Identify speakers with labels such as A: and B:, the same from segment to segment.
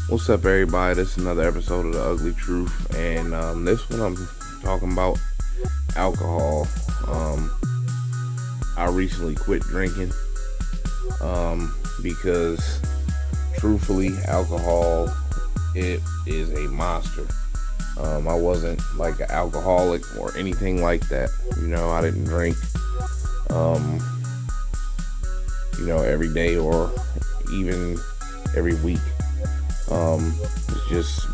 A: What's up, everybody? This is another episode of The Ugly Truth, and this one I'm talking about alcohol. I recently quit drinking because, truthfully, alcohol, it is a monster. I wasn't like an alcoholic or anything like that. I didn't drink, every day or even every week. It's just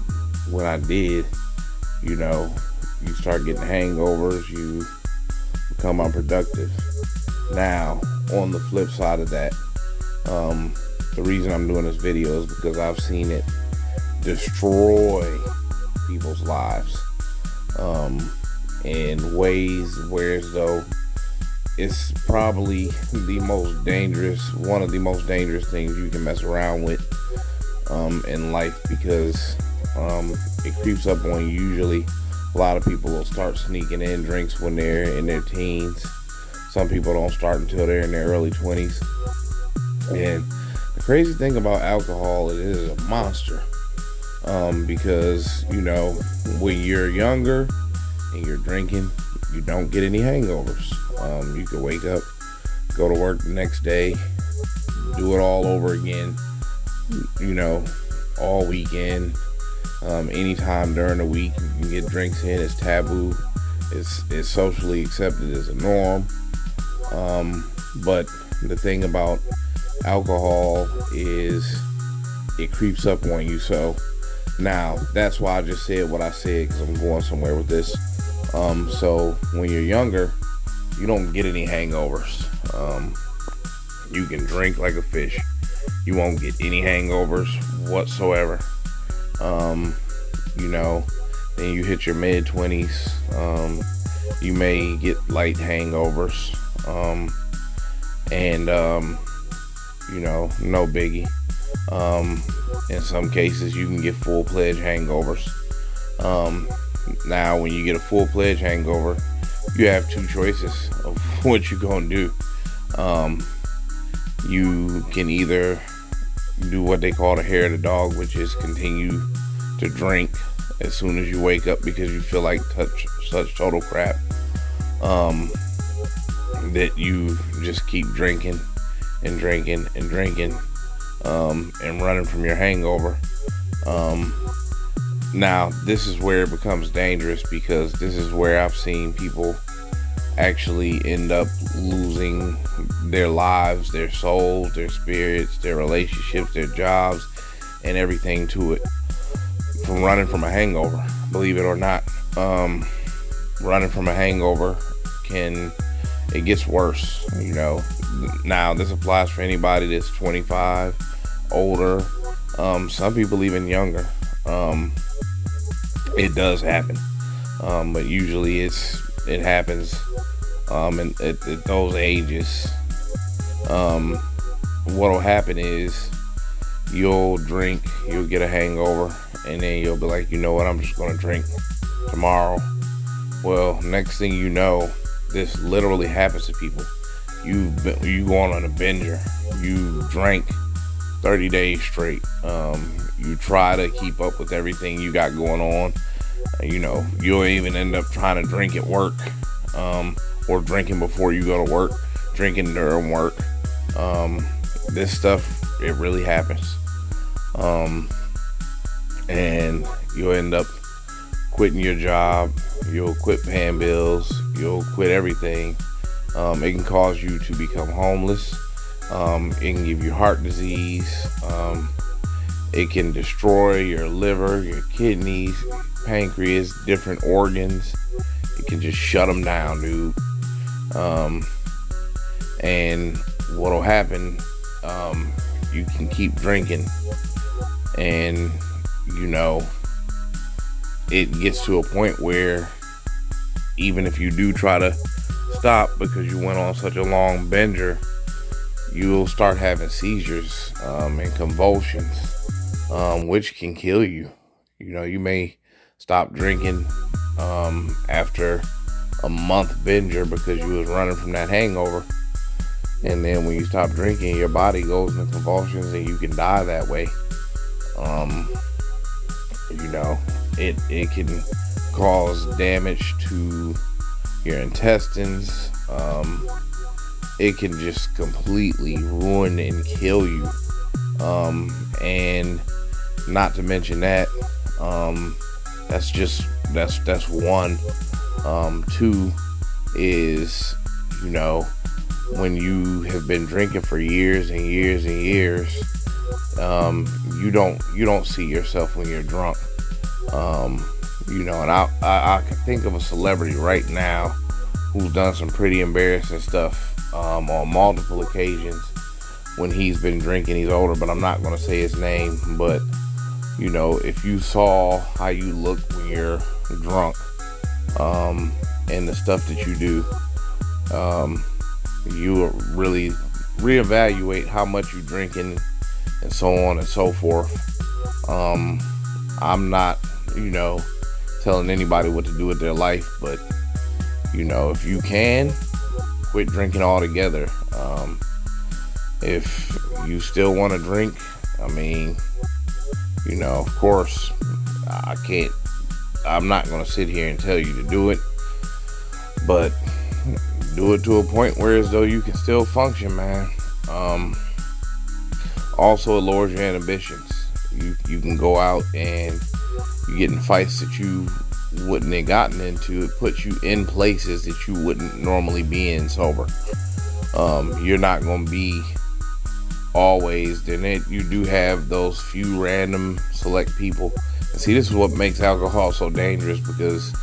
A: when I did, you start getting hangovers, you become unproductive. Now, on the flip side of that, the reason I'm doing this video is because I've seen it destroy people's lives in ways where as though it's probably one of the most dangerous things you can mess around with in life, because it creeps up on you. Usually a lot of people will start sneaking in drinks when they're in their teens. Some people don't start until they're in their early 20s. And the crazy thing about alcohol, it is a monster, because when you're younger and you're drinking, you don't get any hangovers. You can wake up, go to work the next day, do it all over again, all weekend. Anytime during the week you can get drinks in. It's taboo. It's socially accepted as a norm. But the thing about alcohol is it creeps up on you. So now that's why I just said what I said, because I'm going somewhere with this. So when you're younger, you don't get any hangovers. You can drink like a fish. You won't get any hangovers whatsoever. Then you hit your mid-20s, you may get light hangovers, no biggie. In some cases you can get full-fledged hangovers. Now when you get a full-fledged hangover, you have two choices of what you're gonna do. You can either do what they call the hair of the dog, which is continue to drink as soon as you wake up because you feel like such total crap, that you just keep drinking and drinking and drinking, and running from your hangover. Now this is where it becomes dangerous, because this is where I've seen people actually end up losing their lives, their souls, their spirits, their relationships, their jobs, and everything to it, from running from a hangover. Believe it or not, running from a hangover it gets worse. Now this applies for anybody that's 25, older, some people even younger. It does happen, but usually it happens at those ages. What'll happen is you'll drink, you'll get a hangover, and then you'll be like, you know what, I'm just gonna drink tomorrow. Well, next thing you know, this literally happens to people. You going on a binger. You drank 30 days straight. You try to keep up with everything you got going on. You'll even end up trying to drink at work, or drinking before you go to work, drinking during work. This stuff, it really happens. And you'll end up quitting your job. You'll quit paying bills. You'll quit everything. It can cause you to become homeless. It can give you heart disease. It can destroy your liver, your kidneys, pancreas, different organs. It can just shut them down, dude. And what'll happen, you can keep drinking, and it gets to a point where even if you do try to stop because you went on such a long binger, you'll start having seizures and convulsions, which can kill you. You may stop drinking after a month binger because you was running from that hangover, and then when you stop drinking, your body goes into convulsions and you can die that way. Um, it can cause damage to your intestines. It can just completely ruin and kill you. And not to mention that, that's one. Two is, when you have been drinking for years and years and years, you don't see yourself when you're drunk. And I can think of a celebrity right now who's done some pretty embarrassing stuff on multiple occasions when he's been drinking. He's older, but I'm not going to say his name. But if you saw how you look when you're drunk, and the stuff that you do, you really reevaluate how much you're drinking and so on and so forth. I'm not, telling anybody what to do with their life, but if you can, quit drinking altogether. If you still want to drink, of course, I'm not going to sit here and tell you to do it, but do it to a point where as though you can still function, man. Also, it lowers your inhibitions. You can go out and you get in fights that you wouldn't have gotten into. It puts you in places that you wouldn't normally be in sober. You're not going to be always. Then you do have those few random select people. And see, this is what makes alcohol so dangerous, because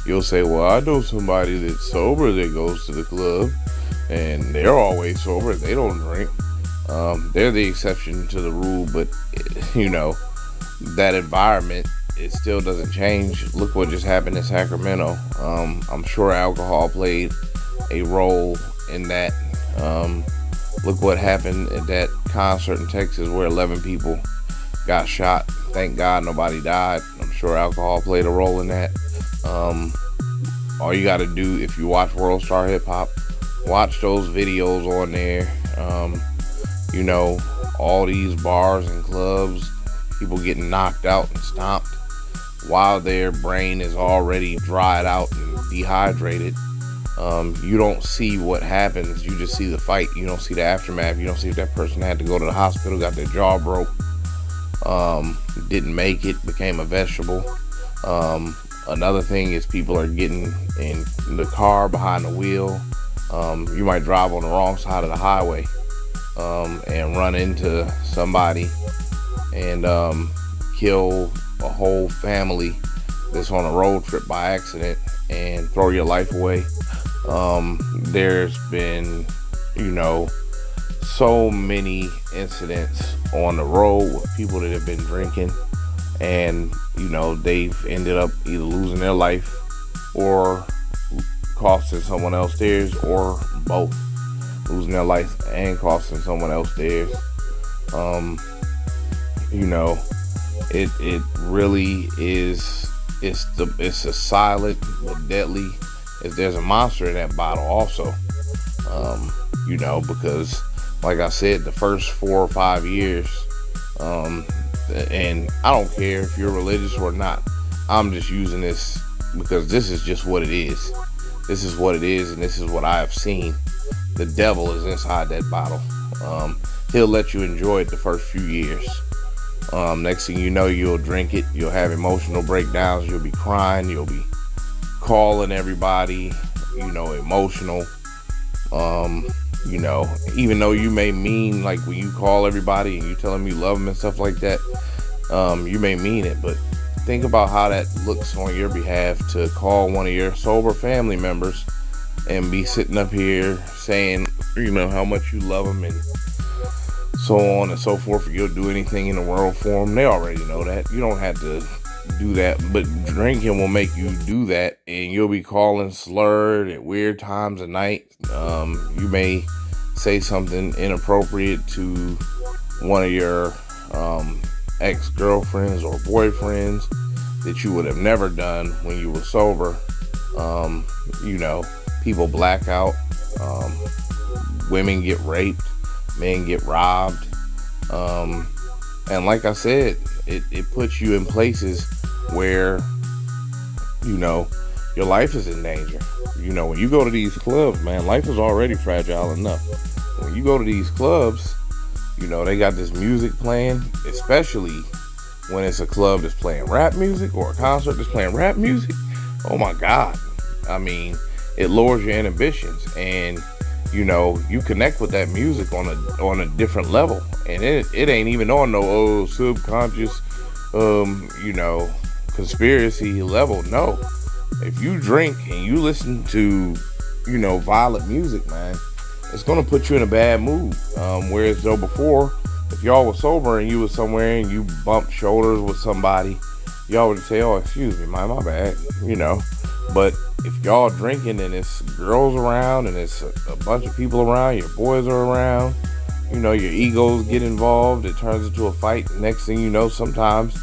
A: you'll say, well, I know somebody that's sober that goes to the club and they're always sober, they don't drink. They're the exception to the rule, but that environment, it still doesn't change. Look what just happened in Sacramento. I'm sure alcohol played a role in that. Look what happened at that concert in Texas where 11 people got shot. Thank God nobody died. I'm sure alcohol played a role in that. All you got to do, if you watch World Star Hip Hop, watch those videos on there. All these bars and clubs, people getting knocked out and stomped while their brain is already dried out and dehydrated. You don't see what happens. You just see the fight. You don't see the aftermath. You don't see if that person had to go to the hospital, got their jaw broke, didn't make it, became a vegetable. Another thing is people are getting in the car behind the wheel. You might drive on the wrong side of the highway and run into somebody and kill a whole family that's on a road trip by accident and throw your life away. There's been, so many incidents on the road with people that have been drinking, and they've ended up either losing their life or costing someone else theirs, or both, losing their life and costing someone else theirs. It really is. It's a silent but deadly. There's a monster in that bottle also. Because like I said, the first 4 or 5 years, and I don't care if you're religious or not, I'm just using this because this is just what it is. This is what it is, and this is what I have seen. The devil is inside that bottle. He'll let you enjoy it the first few years. Next thing you know, you'll drink it, you'll have emotional breakdowns, you'll be crying, you'll be calling everybody, emotional. Even though you may mean, like when you call everybody and you tell them you love them and stuff like that, you may mean it, but think about how that looks on your behalf to call one of your sober family members and be sitting up here saying, how much you love them and so on and so forth. You'll do anything in the world for them. They already know that. You don't have to do that, but drinking will make you do that, and you'll be calling slurred at weird times of night. You may say something inappropriate to one of your ex-girlfriends or boyfriends that you would have never done when you were sober. People black out, women get raped, men get robbed, And like I said, it puts you in places where, you know, your life is in danger. You know, when you go to these clubs, man, life is already fragile enough. When you go to these clubs, you know, they got this music playing, especially when it's a club that's playing rap music or a concert that's playing rap music. Oh my God. I mean, it lowers your inhibitions, and you know, you connect with that music on a different level, and it ain't even on no subconscious you know, conspiracy level. No. If you drink and you listen to, you know, violent music, man, it's gonna put you in a bad mood. Whereas though before, if y'all was sober and you was somewhere and you bumped shoulders with somebody, y'all would say, "Oh, excuse me, my bad," you know. But if y'all drinking and it's girls around and it's a bunch of people around, your boys are around, you know, your egos get involved, it turns into a fight. Next thing you know, sometimes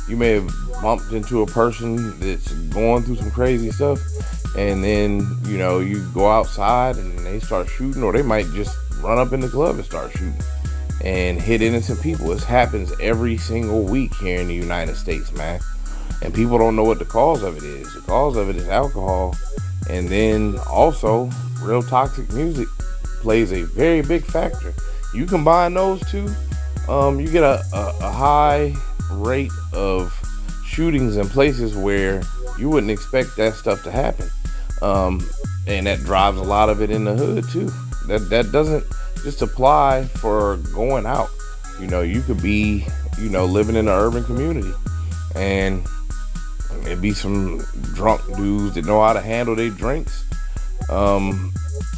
A: you may have bumped into a person that's going through some crazy stuff, and then, you know, you go outside and they start shooting, or they might just run up in the club and start shooting and hit innocent people. This happens every single week here in the United States, man. And people don't know what the cause of it is. The cause of it is alcohol. And then also, real toxic music plays a very big factor. You combine those two, you get a high rate of shootings in places where you wouldn't expect that stuff to happen. And that drives a lot of it in the hood too. That doesn't just apply for going out. You know, you could be, you know, living in an urban community, and it'd be some drunk dudes that know how to handle their drinks. To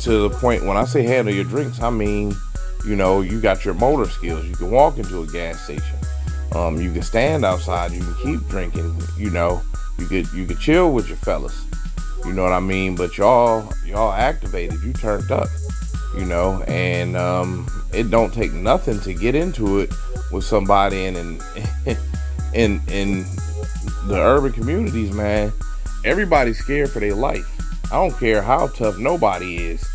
A: the point, when I say handle your drinks, I mean, you know, you got your motor skills. You can walk into a gas station. You can stand outside. You can keep drinking. You know, you could chill with your fellas. You know what I mean? But y'all activated. You turned up. You know, and it don't take nothing to get into it with somebody in the urban communities, man. Everybody's scared for their life. I don't care how tough nobody is.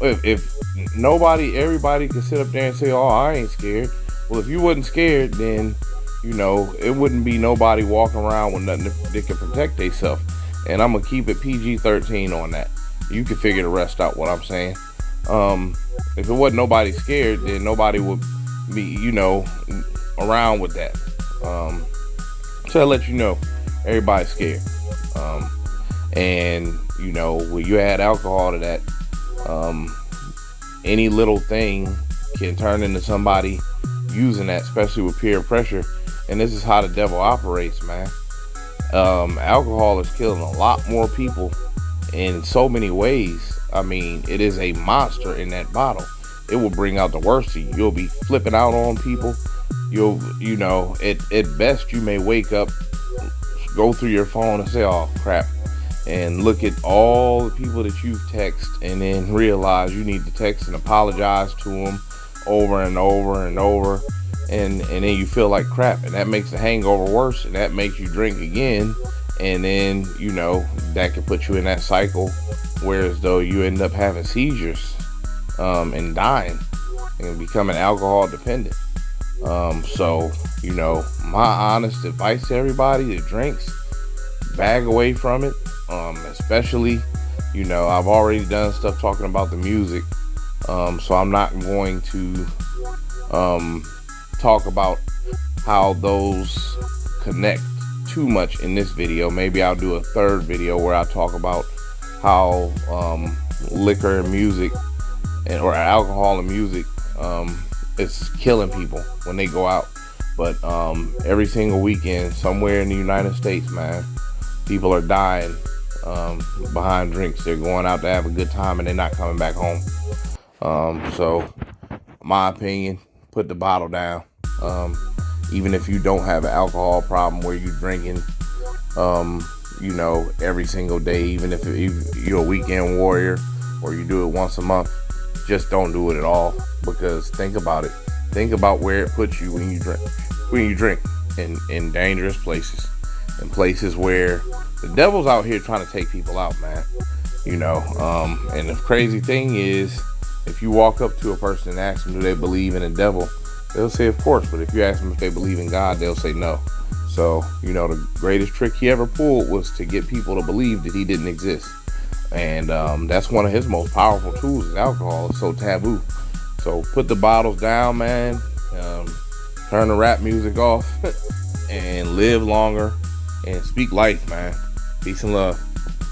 A: If everybody can sit up there and say, "Oh, I ain't scared." Well, if you wasn't scared, then, you know, it wouldn't be nobody walking around with nothing that can protect themselves. And I'm gonna keep it PG-13 on that. You can figure the rest out. What I'm saying. If it wasn't nobody scared, then nobody would be, you know, around with that. So I let you know, everybody's scared. And, you know, when you add alcohol to that, any little thing can turn into somebody using that, especially with peer pressure. And this is how the devil operates, man. Alcohol is killing a lot more people in so many ways. I mean, it is a monster in that bottle. It will bring out the worst of you. You'll be flipping out on people. You know, at best you may wake up, go through your phone and say, "Oh crap," and look at all the people that you've texted, and then realize you need to text and apologize to them over and over and over, and then you feel like crap, and that makes the hangover worse, and that makes you drink again, and then, you know, that can put you in that cycle, whereas though you end up having seizures and dying and becoming alcohol dependent. So, you know, my honest advice to everybody that drinks, bag away from it. Especially, you know, I've already done stuff talking about the music, so I'm not going to talk about how those connect too much in this video. Maybe I'll do a third video where I talk about how liquor and music or alcohol and music it's killing people when they go out. But every single weekend somewhere in the United States, man, people are dying behind drinks. They're going out to have a good time and they're not coming back home. So my opinion, put the bottle down. Even if you don't have an alcohol problem where you're drinking you know, every single day, even if you're a weekend warrior or you do it once a month, just don't do it at all. Because think about it. Think about where it puts you when you drink in dangerous places, in places where the devil's out here trying to take people out, man. You know, and the crazy thing is, if you walk up to a person and ask them, do they believe in the devil? They'll say, of course. But if you ask them if they believe in God, they'll say no. So, the greatest trick he ever pulled was to get people to believe that he didn't exist. And that's one of his most powerful tools is alcohol. It's so taboo. So put the bottles down, man. Turn the rap music off and live longer and speak life, man. Peace and love.